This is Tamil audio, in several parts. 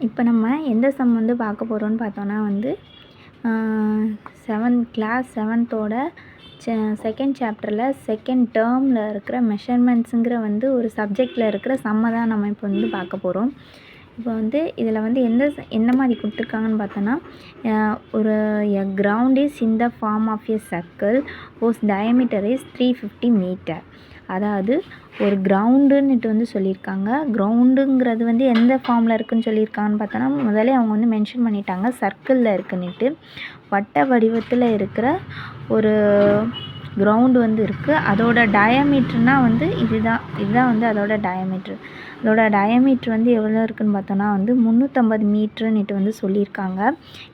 இப்போ நம்ம எந்த சம் வந்து பார்க்க போகிறோம்னு பார்த்தோன்னா வந்து 7th கிளாஸ் 7th செகண்ட் சாப்டரில் செகண்ட் டேர்மில் இருக்கிற மெஷர்மெண்ட்ஸுங்கிற வந்து ஒரு சப்ஜெக்டில் இருக்கிற சம்மை தான் நம்ம இப்போ வந்து பார்க்க போகிறோம். இப்போ வந்து இதில் வந்து எந்த மாதிரி கொடுத்துருக்காங்கன்னு பார்த்தோன்னா, ஒரு ground is in the form of a circle whose diameter is 350 metre. அதாவது ஒரு கிரவுண்டுன்னுட்டு வந்து சொல்லியிருக்காங்க. கிரவுண்டுங்கிறது வந்து எந்த ஃபார்மில் இருக்குதுன்னு சொல்லியிருக்காங்கன்னு பார்த்தோன்னா, முதலே அவங்க வந்து மென்ஷன் பண்ணிட்டாங்க சர்க்கிளில் இருக்குன்னுட்டு. வட்ட வடிவத்தில் இருக்கிற ஒரு கிரவுண்டு வந்து இருக்குது. அதோட டயமீட்டர்னால் வந்து இதுதான் வந்து அதோட டயமீட்ரு. அதோட டயமீட்ரு வந்து எவ்வளோ இருக்குதுன்னு பார்த்தோன்னா வந்து 350 மீட்டருன்னுட்டு வந்து சொல்லியிருக்காங்க.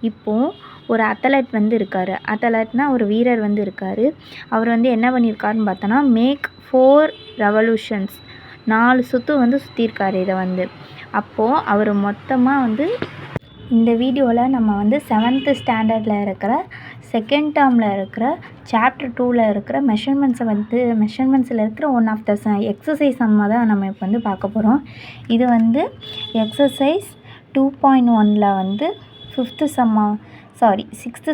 இப்போது ஒரு அத்லட் வந்து இருக்கார். அத்லட்னால் ஒரு வீரர் வந்து இருக்கார். அவர் வந்து என்ன பண்ணியிருக்காருன்னு பார்த்தோன்னா, மேக் 4 ரெவல்யூஷன்ஸ் 4 சுற்று வந்து சுற்றியிருக்காரு இதை வந்து. அப்போது அவர் மொத்தமாக வந்து இந்த வீடியோவில் நம்ம வந்து 7th ஸ்டாண்டர்டில் இருக்கிற செகண்ட் டேர்மில் இருக்கிற சாப்டர் 2ல் இருக்கிற மெஷர்மெண்ட்ஸில் இருக்கிற ஒன் ஆஃப் த எக்ஸசைஸ் சம்மை தான் நம்ம இப்போ வந்து பார்க்க போகிறோம். இது வந்து எக்ஸசைஸ் 2.1ல் வந்து 6th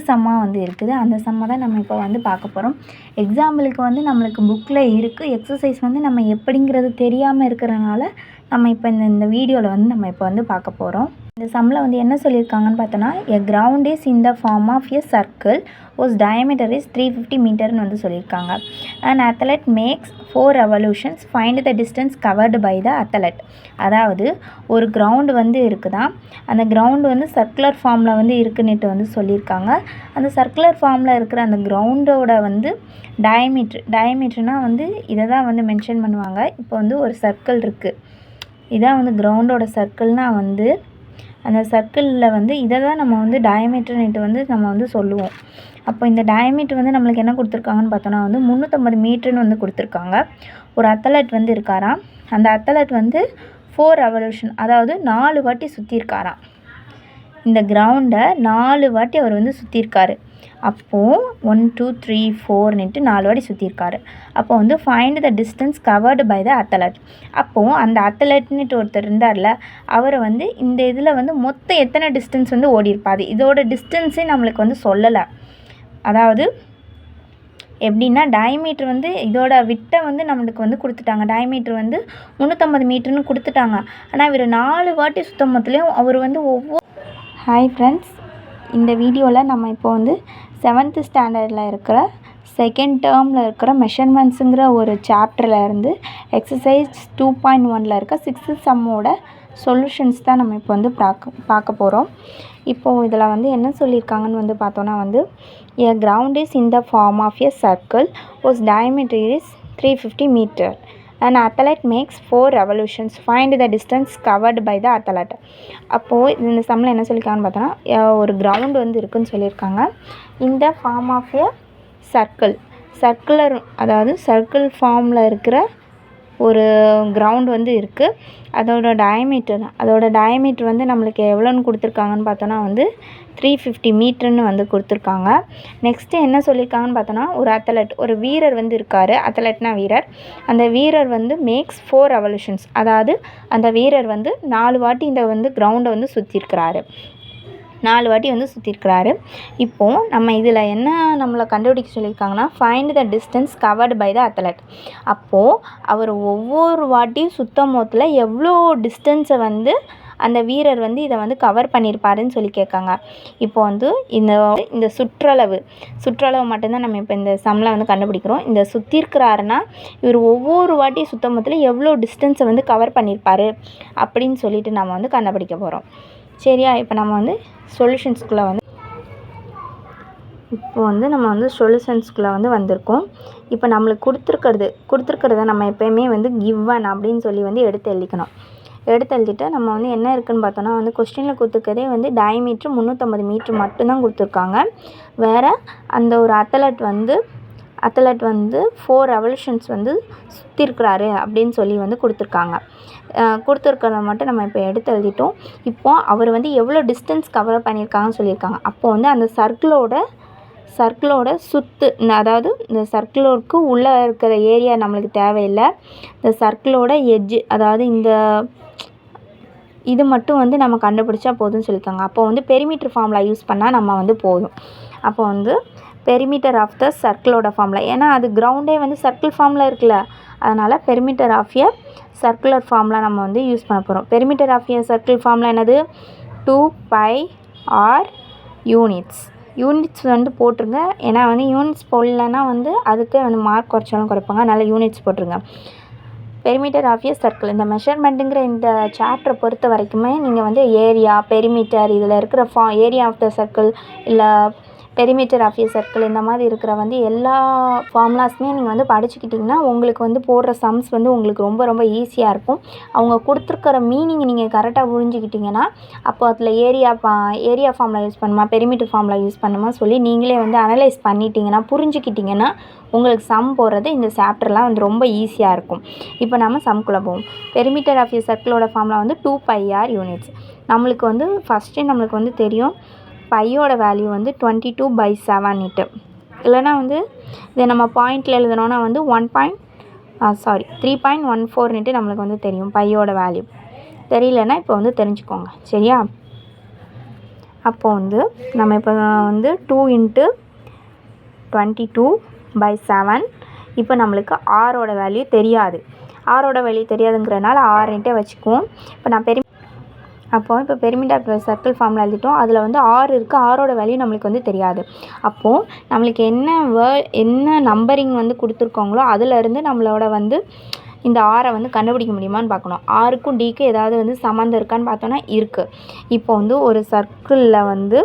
சம்மாக வந்து இருக்குது. அந்த சம்மை தான் நம்ம இப்போ வந்து பார்க்க போகிறோம். எக்ஸாம்பிளுக்கு வந்து நம்மளுக்கு புக்கில் இருக்குது. எக்ஸசைஸ் வந்து நம்ம எப்படிங்கிறது தெரியாமல் இருக்கிறனால நம்ம இப்போ இந்த வீடியோவில் வந்து நம்ம இப்போ வந்து பார்க்க போகிறோம். இந்த சம்மில் வந்து என்ன சொல்லியிருக்காங்கன்னு பார்த்தோன்னா, a ground is in the form of a circle whose diameter is 350 மீட்டர்னு வந்து சொல்லியிருக்காங்க. an athlete makes 4 revolutions, find the distance covered by the athlete. அதாவது ஒரு கிரவுண்டு வந்து இருக்குதான். அந்த கிரவுண்டு வந்து சர்க்குலர் ஃபார்மில் வந்து இருக்குன்னுட்டு வந்து சொல்லியிருக்காங்க. அந்த சர்க்குலர் ஃபார்மில் இருக்கிற அந்த கிரவுண்டோட வந்து டயமீட்ருனால் வந்து இதை தான் வந்து மென்ஷன் பண்ணுவாங்க. இப்போ வந்து ஒரு சர்க்கிள் இருக்குது. இதான் வந்து கிரவுண்டோட சர்க்கிள்னால் வந்து அந்த சர்க்கிளில் வந்து இதை தான் நம்ம வந்து டயமீட்டர்னுட்டு வந்து நம்ம வந்து சொல்லுவோம். அப்போ இந்த டயமீட்டர் வந்து நம்மளுக்கு என்ன கொடுத்துருக்காங்கன்னு பார்த்தோன்னா வந்து 350 மீட்டர்னு வந்து கொடுத்துருக்காங்க. ஒரு அத்லட் வந்து இருக்காராம். அந்த அத்லட் வந்து 4 ரெவல்யூஷன், அதாவது 4 வாட்டி சுற்றியிருக்காராம். இந்த கிரவுண்டை 4 வாட்டி அவர் வந்து சுற்றியிருக்காரு. அப்போது 1 2 3 4ன்ட்டு 4 வாட்டி சுற்றியிருக்காரு. அப்போ வந்து find the distance covered by the athlete. அப்போது அந்த அத்லட்னுட்டு ஒருத்தர் இருந்தார்ல, அவரை வந்து இந்த இதில் வந்து மொத்தம் எத்தனை டிஸ்டன்ஸ் வந்து ஓடிருப்பாரு. இதோட டிஸ்டன்ஸே நம்மளுக்கு வந்து சொல்லலை. அதாவது எப்படின்னா, டயமீட்டர் வந்து இதோட விட்டை வந்து நம்மளுக்கு வந்து கொடுத்துட்டாங்க. டயமீட்டர் வந்து 350 மீட்டர்னு கொடுத்துட்டாங்க. ஆனால் இவர் 4 வாட்டி சுத்தம் மொத்தலையும் அவர் வந்து ஹாய் ஃப்ரெண்ட்ஸ், இந்த வீடியோவில் நம்ம இப்போ வந்து 7th ஸ்டாண்டர்டில் இருக்கிற செகண்ட் டேர்மில் இருக்கிற மெஷர்மெண்ட்ஸுங்கிற ஒரு சாப்டரில் இருந்து எக்ஸசைஸ் 2.1ல் இருக்க 6th சம்மோட சொல்யூஷன்ஸ் தான் நம்ம இப்போ வந்து பார்க்க போகிறோம். இப்போது இதில் வந்து என்ன சொல்லியிருக்காங்கன்னு வந்து பார்த்தோன்னா வந்து, a ground is in the form of a circle whose diameter is 350 metre. an athlete makes 4 revolutions, find the distance covered by the athlete. அப்போது இந்த சம்மில் என்ன சொல்லியிருக்காங்கன்னு பார்த்தோன்னா, ஒரு கிரவுண்டு வந்து இருக்குதுன்னு சொல்லியிருக்காங்க. இந்த ஃபார்ம் ஆஃப் எ சர்க்குலர், அதாவது சர்க்கிள் ஃபார்மில் இருக்கிற ஒரு கிரவுண்ட் வந்து இருக்குது. அதோட டயமீட்டர் வந்து நம்மளுக்கு எவ்வளோன்னு கொடுத்துருக்காங்கன்னு பார்த்தோன்னா வந்து 350 மீட்டர்னு வந்து கொடுத்துருக்காங்க. நெக்ஸ்ட்டு என்ன சொல்லியிருக்காங்கன்னு பார்த்தோன்னா, ஒரு வீரர் வந்து இருக்கார். அத்லட்னா வீரர். அந்த வீரர் வந்து மேக்ஸ் 4 ரெவல்யூஷன்ஸ், அதாவது அந்த வீரர் வந்து 4 வாட்டி இந்த வந்து கிரவுண்டை வந்து சுற்றிருக்கிறாரு. 4 வாட்டி வந்து சுற்றிருக்கிறாரு. இப்போது நம்ம இதில் என்ன நம்மளை கண்டுபிடிக்க சொல்லியிருக்காங்கன்னா, find the distance covered by the athlete. அப்போது அவர் ஒவ்வொரு வாட்டியும் சுத்தம் போத்தில் எவ்வளோ டிஸ்டன்ஸை வந்து அந்த வீரர் வந்து இதை வந்து கவர் பண்ணியிருப்பாருன்னு சொல்லி கேட்காங்க. இப்போ வந்து இந்த சுற்றளவு மட்டும்தான் நம்ம இப்போ இந்த சம்மில் வந்து கண்டுபிடிக்கிறோம். இந்த சுற்றிருக்கிறாருன்னா இவர் ஒவ்வொரு வாட்டி சுத்தம் போத்தில் எவ்வளோ டிஸ்டன்ஸை வந்து கவர் பண்ணியிருப்பார் அப்படின்னு சொல்லிட்டு நம்ம வந்து கண்டுபிடிக்க போகிறோம். சரியா? இப்போ நம்ம வந்து சொல்யூஷன்ஸ்குள்ளே வந்து வந்திருக்கோம். இப்போ நம்மளுக்கு கொடுத்துருக்கிறத நம்ம எப்போயுமே வந்து கிவன் அப்படின்னு சொல்லி வந்து எடுத்து எழுதிட்டு நம்ம வந்து என்ன இருக்குதுன்னு பார்த்தோன்னா வந்து கொஸ்டினில் கொடுத்துருக்கதே வந்து டயமீட்ரு 350 மீட்ரு மட்டும்தான் கொடுத்துருக்காங்க. வேறு அந்த ஒரு அத்லட் வந்து 4 ரெவல்யூஷன்ஸ் வந்து சுற்றிருக்கிறாரு அப்படின்னு சொல்லி வந்து கொடுத்துருக்கிறத மட்டும் நம்ம இப்போ எடுத்து எழுதிட்டோம். இப்போது அவர் வந்து எவ்வளோ டிஸ்டன்ஸ் கவர் பண்ணியிருக்காங்கன்னு சொல்லியிருக்காங்க. அப்போது வந்து அந்த சர்க்கிளோட அதாவது இந்த சர்க்கிளோருக்கு உள்ளே இருக்கிற ஏரியா நம்மளுக்கு தேவையில்லை. இந்த சர்க்கிளோட எட்ஜு, அதாவது இது மட்டும் வந்து நம்ம கண்டுபிடிச்சா போதும்னு சொல்லியிருக்காங்க. அப்போ வந்து பெரிமீட்டர் ஃபார்முலா யூஸ் பண்ணால் நம்ம வந்து போதும். அப்போ வந்து பெரிமீட்டர் ஆஃப் த சர்க்கிளோட ஃபார்முலா, ஏன்னா அது கிரவுண்டே வந்து சர்க்கிள் ஃபார்மில் இருக்குல்ல, அதனால் perimeter of a circular formula நம்ம வந்து யூஸ் பண்ண போகிறோம். Perimeter of a circle formula என்னது? 2πr units. யூனிட்ஸ் வந்து போட்டுருங்க, ஏன்னா வந்து யூனிட்ஸ் போடலன்னா வந்து அதுக்கு வந்து மார்க் குறைச்சாலும் குறைப்பாங்க, அதனால் யூனிட்ஸ் போட்டுருங்க. பெரிமீட்டர் ஆஃப் எ சர்க்கிள், இந்த மெஷர்மெண்ட்டுங்கிற இந்த சாப்டரை பொறுத்த வரைக்குமே நீங்கள் வந்து ஏரியா, பெரிமீட்டர், இதில் இருக்கிற ஏரியா ஆஃப் த சர்க்கிள் இல்லை பெரிமீட்டர் ஆஃப் எ சர்க்கிள், இந்த மாதிரி இருக்கிற வந்து எல்லா ஃபார்முலாஸுமே நீங்கள் வந்து படிச்சுக்கிட்டிங்கன்னா உங்களுக்கு வந்து போடுற சம்ஸ் வந்து உங்களுக்கு ரொம்ப ரொம்ப ஈஸியாக இருக்கும். அவங்க கொடுத்துருக்கிற மீனிங் நீங்கள் கரெக்டாக புரிஞ்சுக்கிட்டிங்கன்னா அப்போ அதில் ஏரியா ஃபார்முலா யூஸ் பண்ணுமா, பெரிமீட்டர் ஃபார்முலா யூஸ் பண்ணுமா சொல்லி நீங்களே வந்து அனலைஸ் பண்ணிட்டீங்கன்னா, புரிஞ்சுக்கிட்டிங்கன்னா உங்களுக்கு சம் போடுறது இந்த சாப்டர்லாம் வந்து ரொம்ப ஈஸியாக இருக்கும். இப்போ நம்ம சம்குள்ளே போவோம். பெரிமீட்டர் ஆஃப் எ சர்க்கிளோட ஃபார்முலா வந்து 2πr யூனிட்ஸ். நம்மளுக்கு வந்து ஃபஸ்ட்டே நம்மளுக்கு வந்து தெரியும் பையோட வேல்யூ வந்து 22/7 இல்லைனா வந்து இதை நம்ம பாயிண்டில் எழுதணுன்னா வந்து 3.14 நம்மளுக்கு வந்து தெரியும் பையோட வேல்யூ. தெரியலன்னா இப்போ வந்து தெரிஞ்சுக்கோங்க, சரியா? அப்போ வந்து நம்ம இப்போ வந்து 2 × 22/7. இப்போ நம்மளுக்கு ஆரோட வேல்யூ தெரியாது. ஆரோட வேல்யூ தெரியாதுங்கிறனால 6 வச்சுக்குவோம். இப்போ பெரிமீட்டர் ஆஃப் சர்க்கிள் ஃபார்முலா எழுதிட்டோம். அதில் வந்து 6 இருக்குது. ஆரோட வேல்யூ நம்மளுக்கு வந்து தெரியாது. அப்போது நம்மளுக்கு என்ன நம்பரிங் வந்து கொடுத்துருக்காங்களோ அதிலேருந்து நம்மளோட வந்து இந்த ஆரை வந்து கண்டுபிடிக்க முடியுமான்னு பார்க்கணும். ஆருக்கும் டிக்கும் ஏதாவது வந்து சம்மந்தம் இருக்கான்னு பார்த்தோன்னா இருக்குது. இப்போ வந்து ஒரு சர்க்கிளில் வந்து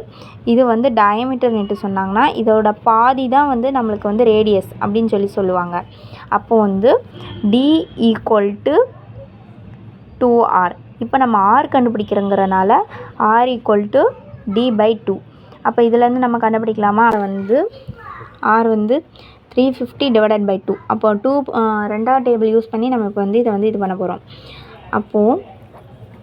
இது வந்து டயமீட்டர்னுட்டு சொன்னாங்கன்னா இதோட பாதி தான் வந்து நம்மளுக்கு வந்து ரேடியஸ் அப்படின்னு சொல்லுவாங்க. அப்போது வந்து D = 2r. இப்போ நம்ம r கண்டுபிடிக்கிறோங்கிறனால r = d/2. அப்போ இதுலேருந்து நம்ம கண்டுபிடிக்கலாமா? r வந்து 350/2. அப்போ ரெண்டாவது டேபிள் யூஸ் பண்ணி நம்ம இப்போ வந்து இதை வந்து இது பண்ண போகிறோம். அப்போது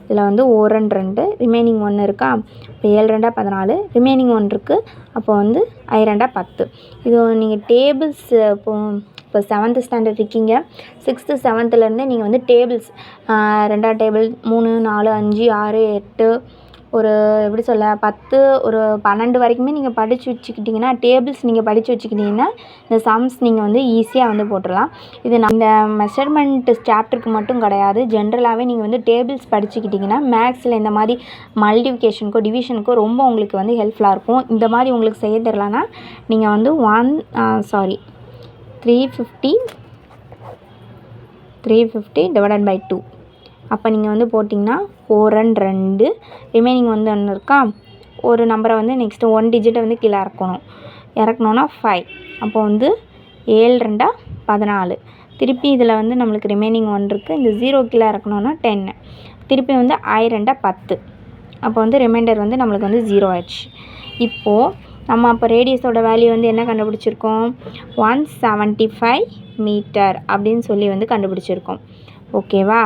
இதில் வந்து 1 2 ரிமைனிங் 1 இருக்கா? இப்போ 7 2 14, ரிமைனிங் 1 இருக்குது. அப்போ வந்து 5 2 10. இது நீங்கள் டேபிள்ஸ் இப்போ 7th ஸ்டாண்டர்ட் இருக்கீங்க, 6th 7thலேருந்தே நீங்கள் வந்து டேபிள்ஸ் 2ஆவது டேபிள் 3 4 5 6 8 ஒரு எப்படி சொல்ல 10 ஒரு 12 வரைக்குமே நீங்கள் படித்து வச்சுக்கிட்டிங்கன்னா, டேபிள்ஸ் நீங்கள் படித்து வச்சுக்கிட்டிங்கன்னா இந்த சம்ஸ் நீங்கள் வந்து ஈஸியாக வந்து போட்டுடலாம். இது இந்த மெஷர்மெண்ட் சாப்டருக்கு மட்டும் கிடையாது, ஜென்ரலாகவே நீங்கள் வந்து டேபிள்ஸ் படிச்சுக்கிட்டிங்கன்னா மேக்ஸில் இந்த மாதிரி மல்டிப்ளிகேஷனுக்கோ டிவிஷனுக்கோ ரொம்ப உங்களுக்கு வந்து ஹெல்ப்ஃபுல்லாக இருக்கும். இந்த மாதிரி உங்களுக்கு செய்ய தெரியலனா நீங்கள் வந்து 350/2. அப்போ நீங்கள் வந்து போட்டிங்கன்னா 4 2, ரிமைனிங் வந்து 1 இருக்கா? ஒரு நம்பரை வந்து நெக்ஸ்ட்டு 1 டிஜிட்டை வந்து கீழே இறக்கணுன்னா 5. அப்போ வந்து 7 2 14. திருப்பி இதில் வந்து நம்மளுக்கு ரிமைனிங் 1 இருக்குது. இந்த 0 கீழே இறக்கணுன்னா 10. திருப்பி வந்து 5 2 10. அப்போ வந்து ரிமைண்டர் வந்து நம்மளுக்கு வந்து 0 ஆயிடுச்சு. இப்போது நம்ம அப்போ ரேடியஸோட வேல்யூ வந்து என்ன கண்டுபிடிச்சிருக்கோம்? 175 மீட்டர் அப்படின்னு சொல்லி வந்து கண்டுபிடிச்சிருக்கோம். ஓகேவா?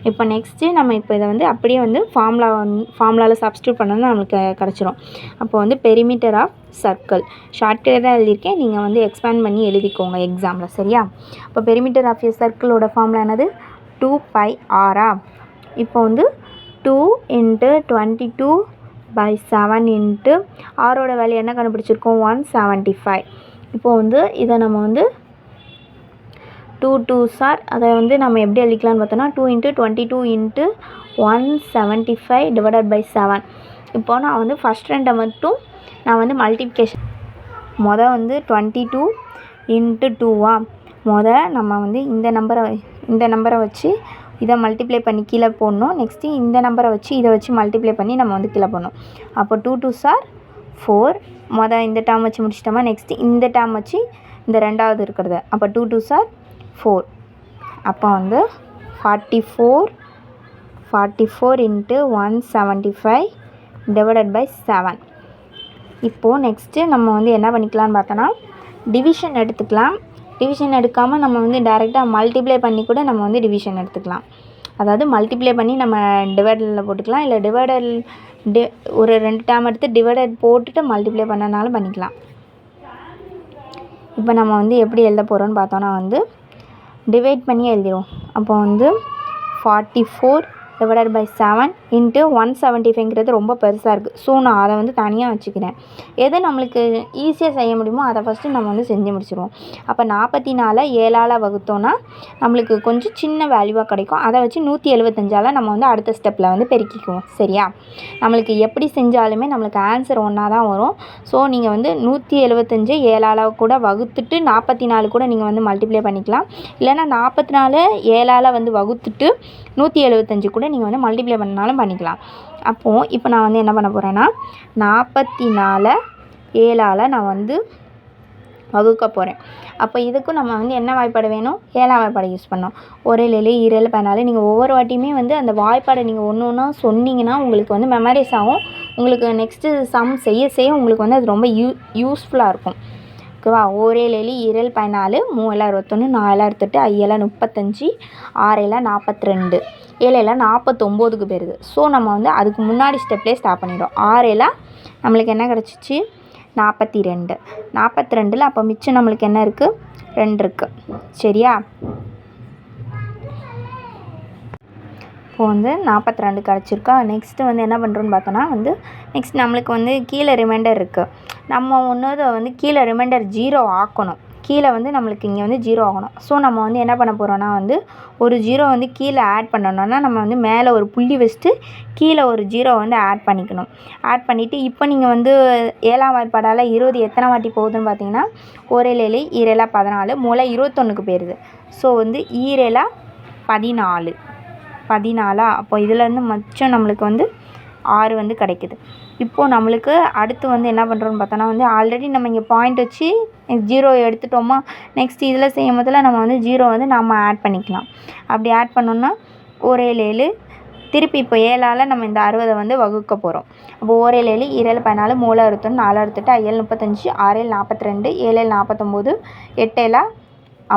இப்போ நெக்ஸ்ட்டு நம்ம இப்போ இதை வந்து அப்படியே வந்து ஃபார்முலாவில் சப்ஸ்டியூட் பண்ணோன்னா நம்மளுக்கு கிடச்சிரும். அப்போ வந்து பெரிமீட்டர் ஆஃப் சர்க்கிள் ஷார்ட்கட்டாக தான் எழுதியிருக்கேன், நீங்கள் வந்து எக்ஸ்பேண்ட் பண்ணி எழுதிக்கோங்க எக்ஸாமில், சரியா? இப்போ பெரிமீட்டர் ஆஃப் எ சர்க்கிளோட ஃபார்முலா என்னது? 2πr. இப்போ வந்து 2 × 22/7 ஆரோட வேல்யூ என்ன கண்டுபிடிச்சிருக்கோம்? 175. இப்போ வந்து இதை நம்ம வந்து 2 2s அதை வந்து நம்ம எப்படி எழுதிக்கலான்னு பார்த்தோன்னா 2 × 22 × 175/7. இப்போ நான் வந்து ஃபஸ்ட் 2 மட்டும் நான் வந்து மல்டிப்ளிகேஷன் வந்து 22 × 2வா நம்ம வந்து இந்த நம்பரை வச்சு இதை மல்டிப்ளை பண்ணி கீழே போடணும். நெக்ஸ்ட்டு இந்த நம்பரை வச்சு இதை வச்சு மல்டிப்ளை பண்ணி நம்ம வந்து கீழே போடணும். அப்போ 2 2s 4. இந்த டேர்ம் வச்சு முடிச்சிட்டோமா? நெக்ஸ்ட்டு இந்த டேர்ம் வச்சு இந்த ரெண்டாவது இருக்கிறது. அப்போ 2 2s 4. அப்போ வந்து 44 × 175/7. இப்போது நெக்ஸ்ட்டு நம்ம வந்து என்ன பண்ணிக்கலான்னு பார்த்தோன்னா டிவிஷன் எடுத்துக்கலாம். டிவிஷன் எடுக்காமல் நம்ம வந்து டைரெக்டாக மல்டிப்ளை பண்ணி கூட நம்ம வந்து டிவிஷன் எடுத்துக்கலாம். அதாவது மல்டிப்ளை பண்ணி நம்ம டிவைடரில் போட்டுக்கலாம், இல்லை ஒரு 2 டேர்ம் எடுத்து டிவைடட் போட்டுட்டு மல்டிப்ளை பண்ணனாலும் பண்ணிக்கலாம். இப்போ நம்ம வந்து எப்படி எழுத போகிறோன்னு பார்த்தோன்னா வந்து டிவைட் பண்ணி எழுதிடுவோம். அப்போ வந்து 44 7 இன்ட்டு 175ங்கிறது ரொம்ப பெருசாக இருக்குது. ஸோ நான் அதை வந்து தனியாக வச்சுக்கிறேன். எது நம்மளுக்கு ஈஸியாக செய்ய முடியுமோ அதை ஃபஸ்ட்டு நம்ம வந்து செஞ்சு முடிச்சிடுவோம். அப்போ 44 7ஆல் வகுத்தோன்னா நம்மளுக்கு கொஞ்சம் சின்ன வேல்யூவாக கிடைக்கும். அதை வச்சு 175ஆல் நம்ம வந்து அடுத்த ஸ்டெப்பில் வந்து பெருக்கிக்குவோம். சரியா? நம்மளுக்கு எப்படி செஞ்சாலுமே நம்மளுக்கு ஆன்சர் ஒன்றா தான் வரும். ஸோ நீங்கள் வந்து 175 7ஆல் கூட வகுத்துட்டு 44 கூட நீங்கள் வந்து மல்டிப்ளை பண்ணிக்கலாம். இல்லைனா 44 7ஆல் வந்து வகுத்துட்டு 175 கூட நீங்கள் வந்து மல்டிப்ளை பண்ணாலும் பண்ணிக்கலாம். அப்போது இப்போ நான் வந்து என்ன பண்ண போகிறேன்னா 44 7ஆல் நான் வந்து வகுக்க போகிறேன். அப்போ இதுக்கும் நம்ம வந்து என்ன வாய்ப்பாடு வேணும்? 7ஆம் வாய்ப்பாடு யூஸ் பண்ணோம். 1 7 2 14 நீங்கள் ஒவ்வொரு வாட்டியுமே வந்து அந்த வாய்ப்பாடை நீங்கள் ஒன்று ஒன்றா சொன்னீங்கன்னா உங்களுக்கு வந்து மெமரிஸ் ஆகும். உங்களுக்கு நெக்ஸ்ட்டு சம் செய்ய உங்களுக்கு வந்து அது ரொம்ப யூஸ்ஃபுல்லாக இருக்கும். ஓகேவா? 1 7 2 14 3 61 4 68 5 35 6 42 7 49க்கு போயிருது. ஸோ நம்ம வந்து அதுக்கு முன்னாடி ஸ்டெப்லேயே ஸ்டார்ட் பண்ணிடுறோம். 6 நம்மளுக்கு என்ன கிடச்சிச்சு? 42. 42ல் அப்போ மிச்சம் நம்மளுக்கு என்ன இருக்குது? 2 இருக்குது. சரியா? இப்போ வந்து 42 கிடச்சிருக்கா. நெக்ஸ்ட்டு வந்து என்ன பண்ணுறோன்னு பார்த்தோன்னா வந்து நெக்ஸ்ட் நம்மளுக்கு வந்து கீழே ரிமைண்டர் இருக்குது. நம்ம ஒன்று வந்து கீழே ரிமைண்டர் 0 ஆக்கணும். கீழே வந்து நம்மளுக்கு இங்கே வந்து 0 ஆகணும். ஸோ நம்ம வந்து என்ன பண்ண போகிறோன்னா வந்து ஒரு 0 வந்து கீழே ஆட் பண்ணணுன்னா நம்ம வந்து மேலே ஒரு புள்ளி வச்சுட்டு கீழே ஒரு 0 வந்து ஆட் பண்ணிக்கணும். ஆட் பண்ணிவிட்டு இப்போ நீங்கள் வந்து 7ஆம் வாய்ப்பாடால் 20 எத்தனை வாட்டி போகுதுன்னு பார்த்தீங்கன்னா 1 7 2 14 3 21க்கு போயிடுது. ஸோ வந்து 2 14 அப்போ இதிலேருந்து மிச்சம் நம்மளுக்கு வந்து 6 வந்து கிடைக்குது. இப்போது நம்மளுக்கு அடுத்து வந்து என்ன பண்ணுறோன்னு பார்த்தோன்னா வந்து ஆல்ரெடி நம்ம இங்கே பாயிண்ட் வச்சு 0 எடுத்துட்டோமா. நெக்ஸ்ட் இதில் செய்யும் போதில் நம்ம வந்து 0 வந்து நம்ம ஆட் பண்ணிக்கலாம். அப்படி ஆட் பண்ணோன்னா 1 7 திருப்பி இப்போ 7ஆல் நம்ம இந்த 60 வந்து வகுக்க போகிறோம். அப்போ 1 7 2 14 3 61 4 68 5 35 6 42 7 49 8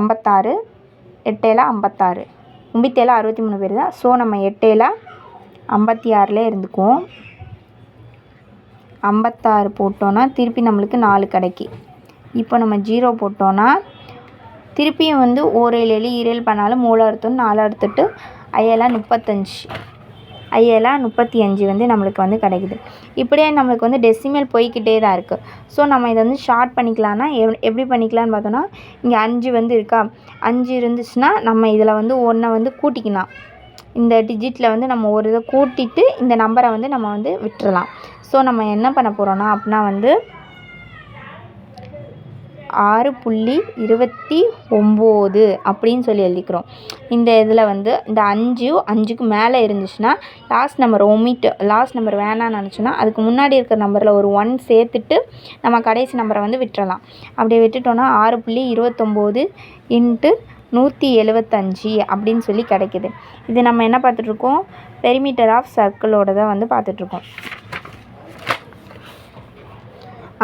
56 8 56 97 63 பேர் தான். ஸோ நம்ம 8 56 இருந்துக்குவோம். 56 போட்டோன்னா திருப்பி நம்மளுக்கு 4 கிடைக்கி. இப்போ நம்ம 0 போட்டோன்னா திருப்பியும் வந்து 1 7 2 14 3 61 4 68 5 35 5 35 வந்து நம்மளுக்கு வந்து கிடைக்குது. இப்படியே நம்மளுக்கு வந்து டெசிமல் போய்கிட்டே தான் இருக்குது. ஸோ நம்ம இதை வந்து ஷார்ட் பண்ணிக்கலாம்னா எப்படி பண்ணிக்கலான்னு பார்த்தோன்னா இங்கே 5 வந்து இருக்கா. 5 இருந்துச்சுன்னா நம்ம இதில் வந்து 1 வந்து கூட்டிக்கலாம். இந்த டிஜிட்டில் வந்து நம்ம ஒரு இதை கூட்டிட்டு இந்த நம்பரை வந்து நம்ம வந்து விட்டுறலாம். ஸோ நம்ம என்ன பண்ண போகிறோன்னா அப்படின்னா வந்து 6.29 அப்படின்னு சொல்லி எழுதிக்கிறோம். இந்த இதில் வந்து இந்த 5க்கு மேலே இருந்துச்சுன்னா லாஸ்ட் நம்பர் வேணான்னு நினச்சோன்னா அதுக்கு முன்னாடி இருக்கிற நம்பரில் ஒரு 1 சேர்த்துட்டு நம்ம கடைசி நம்பரை வந்து விட்டுறலாம். அப்படியே விட்டுட்டோன்னா 6.29 இன்ட்டு 175 அப்படின்னு சொல்லி கிடைக்கிது. இது நம்ம என்ன பார்த்துட்ருக்கோம்? பெரிமீட்டர் ஆஃப் சர்க்கிளோட தான் வந்து பார்த்துட்ருக்கோம்.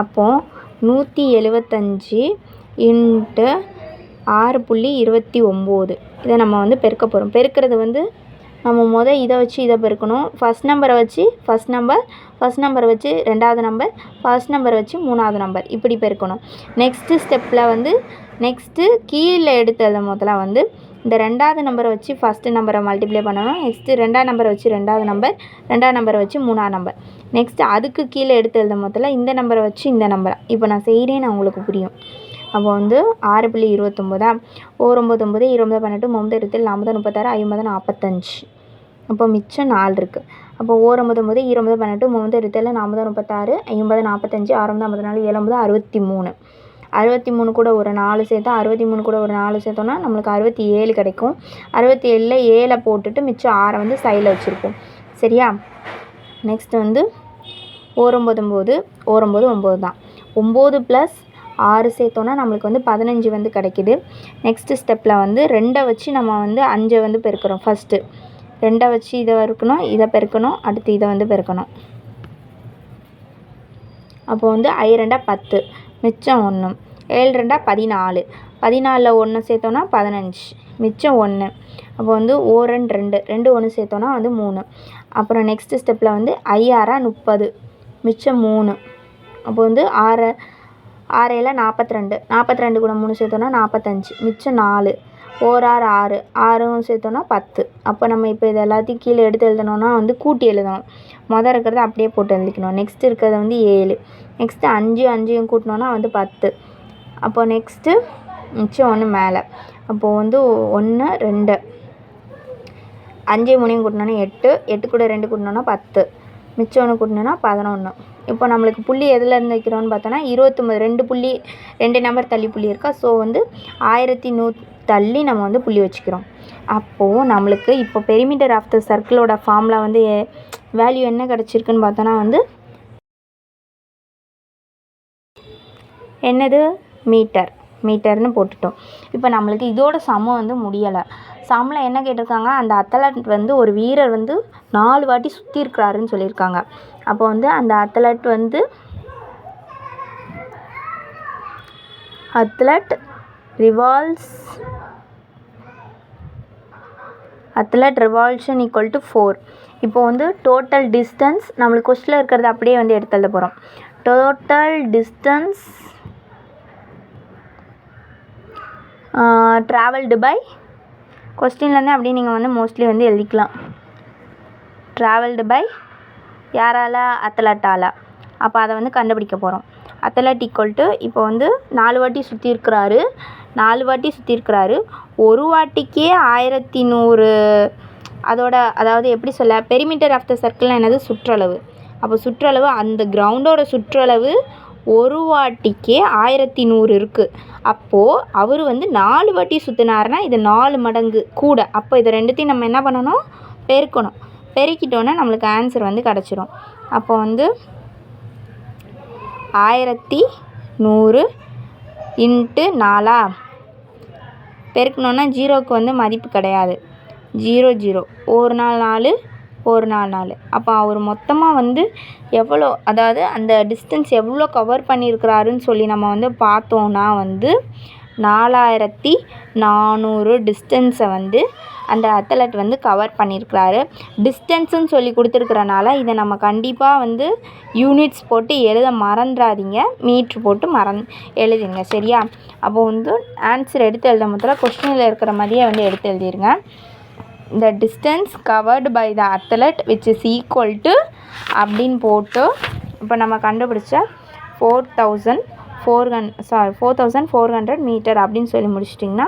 அப்போது 175 இன்ட்டு 6.29 இதை நம்ம வந்து பெருக்க போகிறோம். பெருக்கிறது வந்து நம்ம இதை வச்சு இதை பெருக்கணும். ஃபஸ்ட் நம்பரை வச்சு ஃபஸ்ட் நம்பரை வச்சு ரெண்டாவது நம்பர், ஃபஸ்ட் நம்பரை வச்சு மூணாவது நம்பர், இப்படி பெருக்கணும். நெக்ஸ்ட்டு ஸ்டெப்பில் வந்து கீழே எடுத்தது முதல்ல வந்து இந்த ரெண்டாவது நம்பரை வச்சு ஃபஸ்ட்டு நம்பரை மல்டிப்ளை பண்ணணும். நெக்ஸ்ட்டு ரெண்டாவது நம்பரை வச்சு ரெண்டாவது நம்பரை வச்சு மூணாவது நம்பர். நெக்ஸ்ட்டு அதுக்கு கீழே எடுத்து எழுத முதல்ல இந்த நம்பரை வச்சு இந்த நம்பரை. இப்போ நான் செய்கிறேன்னு உங்களுக்கு புரியும். அப்போ வந்து 6.29 9 9 20 18 9 27 40 36 50 45. அப்போ மிச்சம் 4 இருக்குது. அப்போ 9 9 20 18 9 27 40 36 50 45 6 54 70 63. 63 கூட ஒரு 4 சேர்த்தா 63 கூட ஒரு 4 சேர்த்தோன்னா நம்மளுக்கு 67 கிடைக்கும். 67ல் 7 போட்டுட்டு மிச்சம் 6 வந்து சைடில் வச்சுருப்போம். சரியா? நெக்ஸ்ட்டு வந்து 9 9 தான். 9 + 6 சேர்த்தோன்னா நம்மளுக்கு வந்து 15 வந்து கிடைக்கிது. நெக்ஸ்ட்டு ஸ்டெப்பில் வந்து 2 வச்சு நம்ம வந்து 5 வந்து பெருக்கிறோம். ஃபஸ்ட்டு 2 வச்சு இதை பெருக்கணும், இதை பெருக்கணும், அடுத்து இதை வந்து பெருக்கணும். அப்போ வந்து 2 10 மிச்சம் 1 7 2 14. 14ல் 1 சேர்த்தோன்னா 15 மிச்சம் 1. அப்போ வந்து 1 2 2 1 சேர்த்தோன்னா வந்து 3. அப்புறம் நெக்ஸ்ட்டு ஸ்டெப்பில் வந்து 5 30 மிச்சம் 3. அப்போ வந்து 6 6 42 42 கூட 3 சேர்த்தோன்னா 45 மிச்சம் 4. 6 6 6ம் சேர்த்தோன்னா 10. அப்போ நம்ம இப்போ இது எல்லாத்தையும் கீழே எடுத்து எழுதணுன்னா வந்து கூட்டி எழுதணும். மொதல் இருக்கிறத அப்படியே போட்டு எழுதிக்கணும். நெக்ஸ்ட் இருக்கிறத வந்து 7. நெக்ஸ்ட்டு 5 5யும் கூட்டினோன்னா வந்து 10. அப்போ நெக்ஸ்ட்டு மிச்சம் 1 மேலே. அப்போது வந்து 1 2 5 3யும் கூட்டினோன்னா 8. 8 கூட 2 கூட்டினோன்னா 10. மிச்சம் 1 கூட்டினோன்னா 11. இப்போ நம்மளுக்கு புள்ளி எதுலேருந்து வைக்கிறோன்னு பார்த்தோன்னா 29 2 புள்ளி 2 நம்பர் தள்ளி புள்ளி இருக்கா. ஸோ வந்து 1100 தள்ளி நம்ம வந்து புள்ளி வச்சுக்கிறோம். அப்போது நம்மளுக்கு இப்போ பெரிமீட்டர் ஆஃப் த சர்க்கிளோட ஃபார்முலா வந்து வேல்யூ என்ன கிடச்சிருக்குன்னு பார்த்தோன்னா வந்து என்னது மீட்டர்னு போட்டுட்டோம். இப்போ நம்மளுக்கு இதோட சமம் வந்து முடியலை. சம்மில் என்ன கேட்டிருக்காங்க, அந்த அத்லட் வந்து ஒரு வீரர் வந்து 4 வாட்டி சுற்றி இருக்கிறாருன்னு சொல்லியிருக்காங்க. அப்போ வந்து அந்த அத்லட் ரிவால்ஷன் ஈக்குவல் டு 4. இப்போ வந்து டோட்டல் டிஸ்டன்ஸ் நம்மளுக்கு கொஸ்டினில் இருக்கிறது அப்படியே வந்து எடுத்து எழுத போகிறோம். டோட்டல் டிஸ்டன்ஸ் ட்ராவல்டு பை கொஸ்டின்லேருந்து அப்படியே நீங்கள் வந்து மோஸ்ட்லி வந்து எழுதிக்கலாம். ட்ராவல்டு பை யாரால், அத்லட்டால். அப்போ அதை வந்து கண்டுபிடிக்க போகிறோம். அத்லட் ஈக்குவல் டு இப்போ வந்து 4 வாட்டி சுற்றி இருக்கிறாரு. ஒரு வாட்டிக்கே 1100. அதாவது எப்படி சொல்ல, பெரிமீட்டர் ஆஃப் த சர்க்கிள்னால் என்னது, சுற்றளவு. அப்போ சுற்றளவு அந்த கிரவுண்டோட சுற்றளவு ஒரு வாட்டிக்கே 1100 இருக்குது. அப்போது அவர் வந்து 4 வாட்டி சுற்றினாருன்னா இது 4 மடங்கு கூட. அப்போ இது ரெண்டுத்தையும் நம்ம என்ன பண்ணணும், பெருக்கிட்டோன்னா நம்மளுக்கு ஆன்சர் வந்து கிடச்சிரும். அப்போ வந்து 1100 இன்ட்டு 4 பெருக்கணுன்னா 0க்கு வந்து மதிப்பு கிடையாது. 0 0 ஒரு நாள் 4. அப்போ அவர் மொத்தமாக வந்து எவ்வளோ, அதாவது அந்த டிஸ்டன்ஸ் எவ்வளோ கவர் பண்ணியிருக்கிறாருன்னு சொல்லி நம்ம வந்து பார்த்தோன்னா வந்து 4400 டிஸ்டன்ஸை வந்து அந்த அத்லட் வந்து கவர் பண்ணியிருக்கிறாரு. டிஸ்டன்ஸுன்னு சொல்லி கொடுத்துருக்கறனால இதை நம்ம கண்டிப்பாக வந்து யூனிட்ஸ் போட்டு எழுத மறந்துடாதீங்க. மீட்ரு போட்டு எழுதுங்க, சரியா. அப்போ வந்து ஆன்சர் எடுத்து எழுத முதல்ல கொஸ்டினில் இருக்கிற மாதிரியே வந்து எடுத்து எழுதிருங்க. the distance covered by the athlete which is equal to அப்படின்னு போட்டு இப்போ நம்ம கண்டுபிடிச்ச 4400 மீட்டர் அப்படின்னு சொல்லி முடிச்சிட்டிங்கன்னா